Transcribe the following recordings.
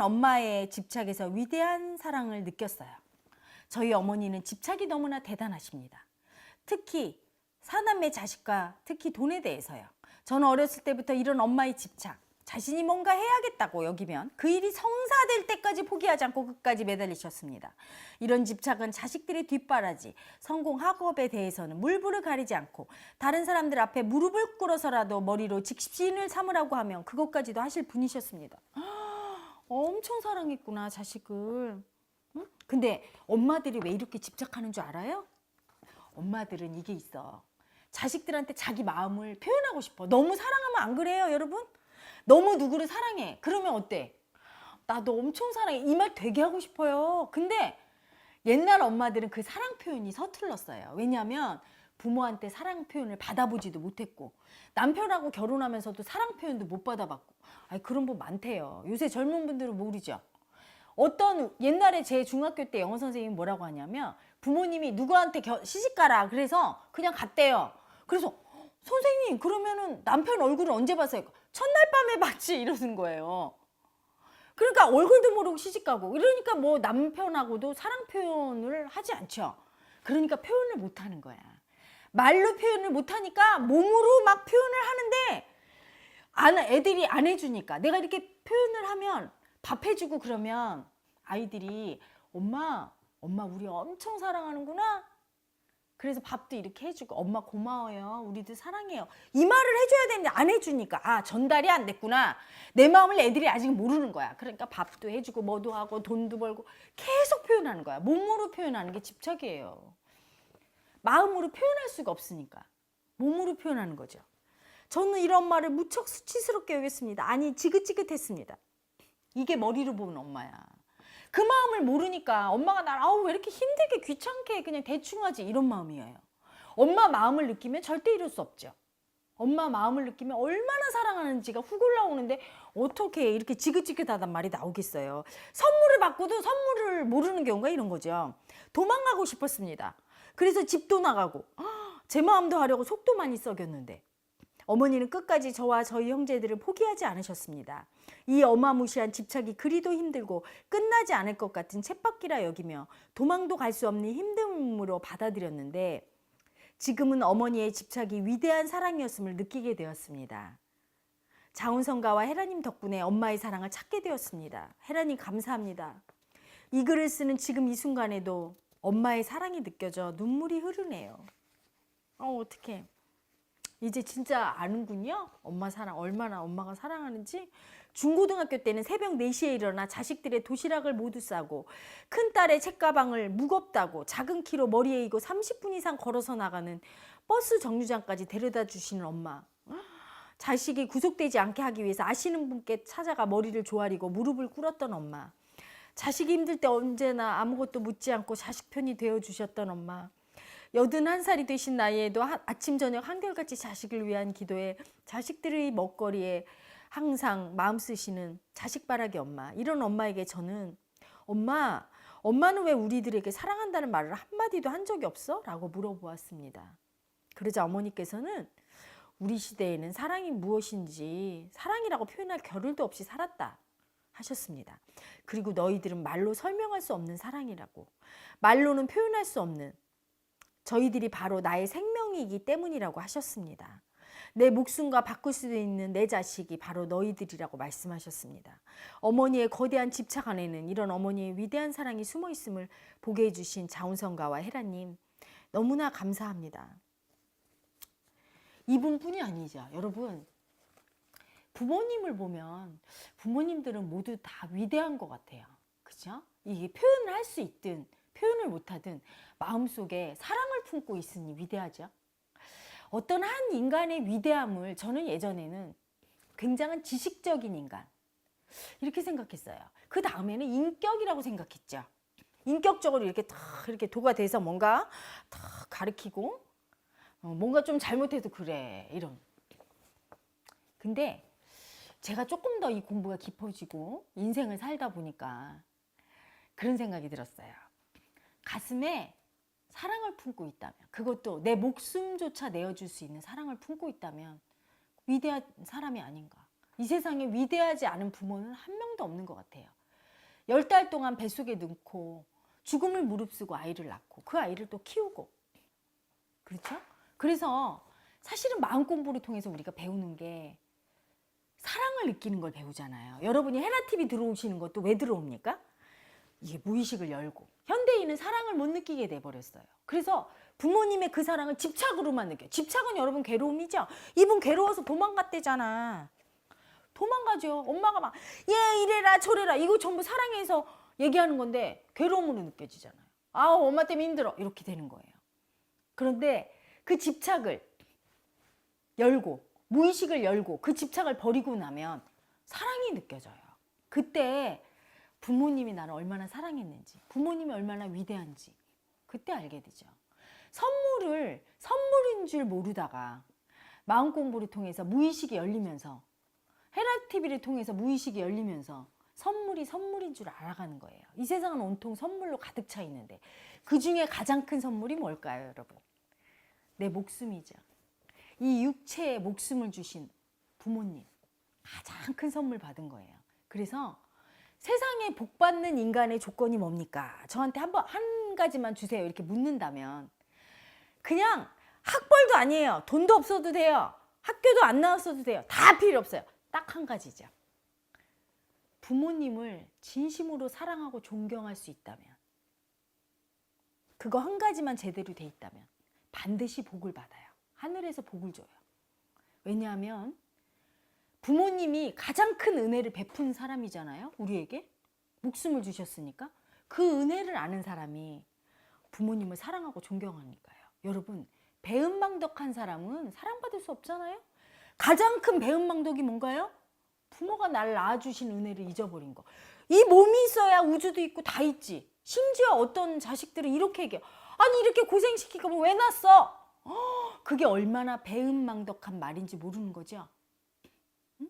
엄마의 집착에서 위대한 사랑을 느꼈어요. 저희 어머니는 집착이 너무나 대단하십니다. 특히 사남매 자식과 특히 돈에 대해서요. 저는 어렸을 때부터 이런 엄마의 집착, 자신이 뭔가 해야겠다고 여기면 그 일이 성사될 때까지 포기하지 않고 끝까지 매달리셨습니다. 이런 집착은 자식들의 뒷바라지, 성공 학업에 대해서는 물불을 가리지 않고 다른 사람들 앞에 무릎을 꿇어서라도 머리로 직신을 삼으라고 하면 그것까지도 하실 분이셨습니다. 엄청 사랑했구나, 자식을. 응? 근데 엄마들이 왜 이렇게 집착하는 줄 알아요? 엄마들은 이게 있어. 자식들한테 자기 마음을 표현하고 싶어. 너무 사랑하면 안 그래요, 여러분? 너무 누구를 사랑해. 그러면 어때? 나도 엄청 사랑해. 이 말 되게 하고 싶어요. 근데 옛날 엄마들은 그 사랑 표현이 서툴렀어요. 왜냐하면 부모한테 사랑 표현을 받아보지도 못했고 남편하고 결혼하면서도 사랑 표현도 못 받아봤고 그런 분 많대요. 요새 젊은 분들은 모르죠. 어떤 옛날에 제 중학교 때 영어 선생님이 뭐라고 하냐면 부모님이 누구한테 시집가라 그래서 그냥 갔대요. 그래서 선생님 그러면은 남편 얼굴을 언제 봤어요? 첫날 밤에 봤지 이러는 거예요. 그러니까 얼굴도 모르고 시집가고 이러니까 뭐 남편하고도 사랑 표현을 하지 않죠. 그러니까 표현을 못 하는 거야. 말로 표현을 못 하니까 몸으로 막 표현을 하는데 애들이 안 해주니까 내가 이렇게 표현을 하면 밥 해주고 그러면 아이들이 엄마 우리 엄청 사랑하는구나. 그래서 밥도 이렇게 해주고 엄마 고마워요. 우리도 사랑해요. 이 말을 해줘야 되는데 안 해주니까 전달이 안 됐구나. 내 마음을 애들이 아직 모르는 거야. 그러니까 밥도 해주고 뭐도 하고 돈도 벌고 계속 표현하는 거야. 몸으로 표현하는 게 집착이에요. 마음으로 표현할 수가 없으니까 몸으로 표현하는 거죠. 저는 이런 말을 무척 수치스럽게 여겼습니다. 아니 지긋지긋했습니다. 이게 머리로 보는 엄마야. 그 마음을 모르니까 엄마가 나를 왜 이렇게 힘들게 귀찮게 그냥 대충 하지 이런 마음이에요. 엄마 마음을 느끼면 절대 이럴 수 없죠. 엄마 마음을 느끼면 얼마나 사랑하는지가 훅 올라오는데 어떻게 이렇게 지긋지긋하단 말이 나오겠어요. 선물을 받고도 선물을 모르는 경우가 이런 거죠. 도망가고 싶었습니다. 그래서 집도 나가고 제 마음도 하려고 속도 많이 썩였는데 어머니는 끝까지 저와 저희 형제들을 포기하지 않으셨습니다. 이 어마무시한 집착이 그리도 힘들고 끝나지 않을 것 같은 쳇바퀴라 여기며 도망도 갈 수 없는 힘듦으로 받아들였는데 지금은 어머니의 집착이 위대한 사랑이었음을 느끼게 되었습니다. 자운성가와 헤라님 덕분에 엄마의 사랑을 찾게 되었습니다. 헤라님 감사합니다. 이 글을 쓰는 지금 이 순간에도 엄마의 사랑이 느껴져 눈물이 흐르네요. 어떡해. 이제 진짜 아는군요. 엄마 사랑 얼마나 엄마가 사랑하는지. 중고등학교 때는 새벽 4시에 일어나 자식들의 도시락을 모두 싸고 큰딸의 책가방을 무겁다고 작은 키로 머리에 이고 30분 이상 걸어서 나가는 버스 정류장까지 데려다 주시는 엄마. 자식이 구속되지 않게 하기 위해서 아시는 분께 찾아가 머리를 조아리고 무릎을 꿇었던 엄마. 자식이 힘들 때 언제나 아무것도 묻지 않고 자식 편이 되어주셨던 엄마. 81살이 되신 나이에도 아침 저녁 한결같이 자식을 위한 기도에 자식들의 먹거리에 항상 마음 쓰시는 자식바라기 엄마. 이런 엄마에게 저는 엄마는 왜 우리들에게 사랑한다는 말을 한마디도 한 적이 없어? 라고 물어보았습니다. 그러자 어머니께서는 우리 시대에는 사랑이 무엇인지 사랑이라고 표현할 겨를도 없이 살았다 하셨습니다. 그리고 너희들은 말로 설명할 수 없는 사랑이라고. 말로는 표현할 수 없는 저희들이 바로 나의 생명이기 때문이라고 하셨습니다. 내 목숨과 바꿀 수도 있는 내 자식이 바로 너희들이라고 말씀하셨습니다. 어머니의 거대한 집착 안에는 이런 어머니의 위대한 사랑이 숨어 있음을 보게 해주신 자운성가와 헤라님 너무나 감사합니다. 이분뿐이 아니죠. 여러분 부모님을 보면 부모님들은 모두 다 위대한 것 같아요. 그죠? 이게 표현을 할 수 있든 표현을 못하든 마음속에 사랑을 품고 있으니 위대하죠. 어떤 한 인간의 위대함을 저는 예전에는 굉장한 지식적인 인간 이렇게 생각했어요. 그 다음에는 인격이라고 생각했죠. 인격적으로 이렇게 탁 이렇게 도가 돼서 뭔가 탁 가르치고 뭔가 좀 잘못해도 그래 이런. 근데 제가 조금 더 이 공부가 깊어지고 인생을 살다 보니까 그런 생각이 들었어요. 가슴에 사랑을 품고 있다면 그것도 내 목숨조차 내어줄 수 있는 사랑을 품고 있다면 위대한 사람이 아닌가. 이 세상에 위대하지 않은 부모는 한 명도 없는 것 같아요. 10달 동안 뱃속에 넣고 죽음을 무릅쓰고 아이를 낳고 그 아이를 또 키우고. 그렇죠? 그래서 사실은 마음 공부를 통해서 우리가 배우는 게 사랑을 느끼는 걸 배우잖아요. 여러분이 헤라TV 들어오시는 것도 왜 들어옵니까? 이게 무의식을 열고. 현대인은 사랑을 못 느끼게 돼버렸어요. 그래서 부모님의 그 사랑을 집착으로만 느껴요. 집착은 여러분 괴로움이죠. 이분 괴로워서 도망갔대잖아. 도망가죠. 엄마가 막 얘 이래라 저래라 이거 전부 사랑해서 얘기하는 건데 괴로움으로 느껴지잖아요. 아우 엄마 때문에 힘들어 이렇게 되는 거예요. 그런데 그 집착을 열고 무의식을 열고 그 집착을 버리고 나면 사랑이 느껴져요. 그때 부모님이 나를 얼마나 사랑했는지, 부모님이 얼마나 위대한지 그때 알게 되죠. 선물인 줄 모르다가 마음 공부를 통해서 무의식이 열리면서 헤라TV를 통해서 무의식이 열리면서 선물인 줄 알아가는 거예요. 이 세상은 온통 선물로 가득 차 있는데 그 중에 가장 큰 선물이 뭘까요, 여러분? 내 목숨이죠. 이 육체에 목숨을 주신 부모님 가장 큰 선물 받은 거예요. 그래서 세상에 복 받는 인간의 조건이 뭡니까? 저한테 한 가지만 주세요 이렇게 묻는다면 그냥 학벌도 아니에요. 돈도 없어도 돼요. 학교도 안 나왔어도 돼요. 다 필요 없어요. 딱 한 가지죠. 부모님을 진심으로 사랑하고 존경할 수 있다면, 그거 한 가지만 제대로 돼 있다면 반드시 복을 받아요. 하늘에서 복을 줘요. 왜냐하면 부모님이 가장 큰 은혜를 베푼 사람이잖아요. 우리에게 목숨을 주셨으니까 그 은혜를 아는 사람이 부모님을 사랑하고 존경하니까요. 여러분, 배은망덕한 사람은 사랑받을 수 없잖아요. 가장 큰 배은망덕이 뭔가요? 부모가 날 낳아주신 은혜를 잊어버린 거. 이 몸이 있어야 우주도 있고 다 있지. 심지어 어떤 자식들은 이렇게 얘기해요. 아니 이렇게 고생시키고 왜 낳았어? 그게 얼마나 배은망덕한 말인지 모르는 거죠. 응?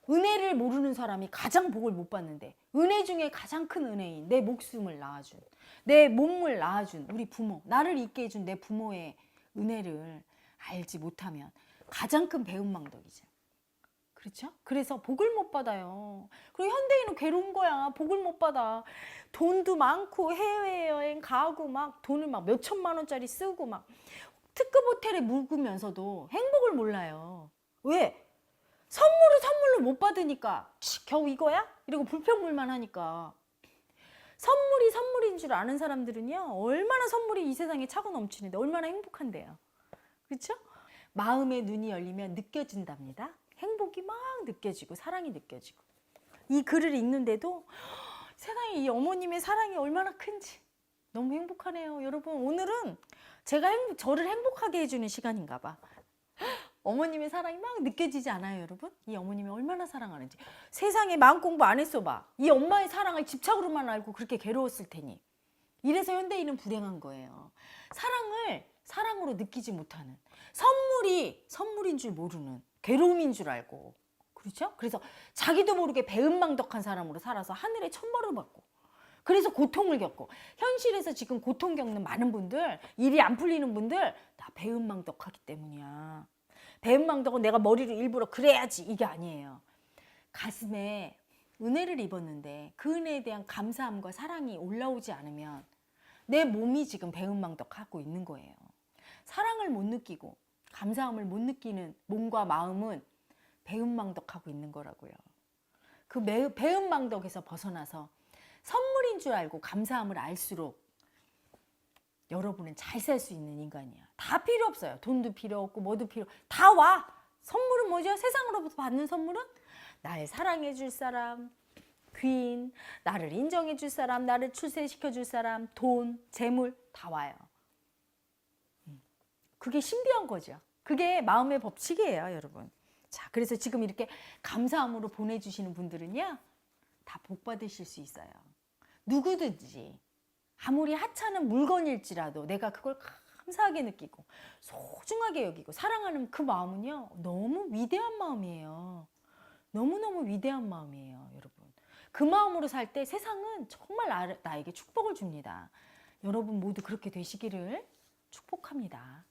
은혜를 모르는 사람이 가장 복을 못 받는데 은혜 중에 가장 큰 은혜인 내 목숨을 낳아준, 내 몸을 낳아준 우리 부모, 나를 있게 해준 내 부모의 은혜를 알지 못하면 가장 큰 배은망덕이죠. 그렇죠? 그래서 복을 못 받아요. 그리고 현대인은 괴로운 거야. 복을 못 받아. 돈도 많고 해외여행 가고 막 돈을 막 몇 천만 원짜리 쓰고 막 특급 호텔에 묵으면서도 행복을 몰라요. 왜? 선물을 못 받으니까 겨우 이거야? 이러고 불평불만 하니까. 선물인 줄 아는 사람들은요 얼마나 선물이 이 세상에 차고 넘치는데 얼마나 행복한데요. 그렇죠? 마음의 눈이 열리면 느껴진답니다. 행복이 막 느껴지고 사랑이 느껴지고. 이 글을 읽는데도 세상에 이 어머님의 사랑이 얼마나 큰지 너무 행복하네요. 여러분 오늘은 제가 저를 행복하게 해주는 시간인가 봐. 어머님의 사랑이 막 느껴지지 않아요, 여러분? 이 어머님이 얼마나 사랑하는지. 세상에 마음 공부 안 했어 봐. 이 엄마의 사랑을 집착으로만 알고 그렇게 괴로웠을 테니. 이래서 현대인은 불행한 거예요. 사랑을 사랑으로 느끼지 못하는, 선물인 줄 모르는, 괴로움인 줄 알고. 그렇죠? 그래서 자기도 모르게 배은망덕한 사람으로 살아서 하늘에 천벌을 받고, 그래서 고통을 겪고, 현실에서 지금 고통 겪는 많은 분들, 일이 안 풀리는 분들 다 배은망덕하기 때문이야. 배은망덕은 내가 머리로 일부러 그래야지 이게 아니에요. 가슴에 은혜를 입었는데 그 은혜에 대한 감사함과 사랑이 올라오지 않으면 내 몸이 지금 배은망덕하고 있는 거예요. 사랑을 못 느끼고 감사함을 못 느끼는 몸과 마음은 배은망덕하고 있는 거라고요. 그 배은망덕에서 벗어나서 선물인 줄 알고 감사함을 알수록 여러분은 잘 살 수 있는 인간이야. 다 필요 없어요. 돈도 필요 없고 뭐도 필요, 다 와. 선물은 뭐죠? 세상으로부터 받는 선물은 날 사랑해 줄 사람, 귀인, 나를 인정해 줄 사람, 나를 출세시켜 줄 사람, 돈, 재물 다 와요. 그게 신비한 거죠. 그게 마음의 법칙이에요, 여러분. 자, 그래서 지금 이렇게 감사함으로 보내주시는 분들은요, 다 복 받으실 수 있어요. 누구든지 아무리 하찮은 물건일지라도 내가 그걸 감사하게 느끼고 소중하게 여기고 사랑하는 그 마음은요, 너무 위대한 마음이에요. 너무너무 위대한 마음이에요, 여러분. 그 마음으로 살 때 세상은 정말 나에게 축복을 줍니다. 여러분 모두 그렇게 되시기를 축복합니다.